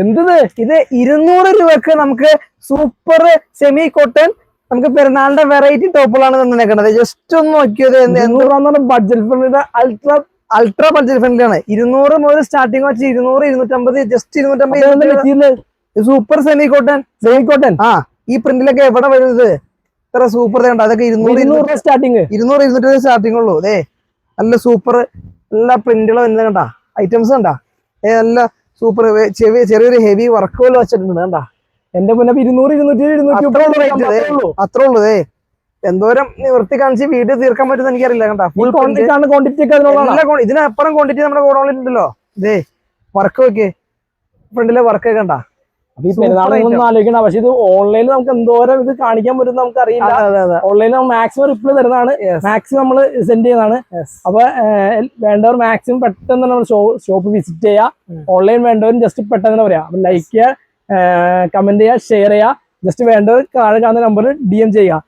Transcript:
എന്തത് ഇത് 200 രൂപക്ക് നമുക്ക് സൂപ്പർ സെമി കോട്ടൺ നമുക്ക് പെരുന്നാളിന്റെ വെറൈറ്റി ടോപ്പുകളാണ് തന്നേക്കുന്നത്. ജസ്റ്റ് ഒന്ന് നോക്കിയത് ബഡ്ജറ്റ് ഫ്രണ്ട്ലിയുടെ അൾട്രാ ബഡ്ജറ്റ് ഫ്രണ്ട്ലി ആണ്. 200 മുതൽ സ്റ്റാർട്ടിങ് വെച്ച് 200, 250, ജസ്റ്റ് 250 സൂപ്പർ സെമി കോട്ടൺ. ഈ പ്രിന്റിലൊക്കെ എവിടെ വരുന്നത് ഇത്ര സൂപ്പർ അതൊക്കെ 200 സ്റ്റാർട്ടിങ് 200 സ്റ്റാർട്ടിങ് ഉള്ളൂ. അതെ നല്ല സൂപ്പർ എല്ലാ പ്രിന്റുകളും വരുന്നത് കണ്ടാ, ഐറ്റംസ് കണ്ടാ, നല്ല സൂപ്പർ ചെറിയൊരു ഹെവി വർക്ക് പോലെ വെച്ചിട്ടുണ്ട് കണ്ടാ. എന്റെ പിന്നെ 200 അത്രേ ഉള്ളൂ. എന്തോരം നിവർത്തി കാണിച്ച് വീഡിയോ തീർക്കാൻ പറ്റുന്ന എനിക്കറിയില്ല കണ്ടാ. ഫുൾ ക്വാണ്ടിറ്റി ഇതിനപ്പുറം ക്വാണ്ടിറ്റി നമ്മുടെ ഗോഡൌണിൽ ഉണ്ടല്ലോ. ഇതേ വർക്ക് നോക്കിയേ, ഫ്രണ്ടിലെ വർക്ക് കണ്ടാ. ആലോചിക്കണം. പക്ഷെ ഇത് ഓൺലൈനിൽ നമുക്ക് എന്തോരം ഇത് കാണിക്കാൻ പറ്റും നമുക്ക് അറിയില്ല. ഓൺലൈനിൽ മാക്സിമം റിപ്ലൈ തരുന്നതാണ്, മാക്സിമം നമ്മൾ സെൻഡ് ചെയ്യുന്നതാണ്. അപ്പൊ വേണ്ടവർ മാക്സിമം പെട്ടെന്ന് നമ്മൾ ഷോപ്പ് വിസിറ്റ് ചെയ്യുക. ഓൺലൈൻ വേണ്ടവരും ജസ്റ്റ് പെട്ടെന്ന് പറയാം, ലൈക്ക് ചെയ്യുക, കമന്റ് ചെയ്യുക, ഷെയർ ചെയ്യുക. ജസ്റ്റ് വേണ്ടവർ താഴെ കാണുന്ന നമ്പറിൽ DM ചെയ്യുക.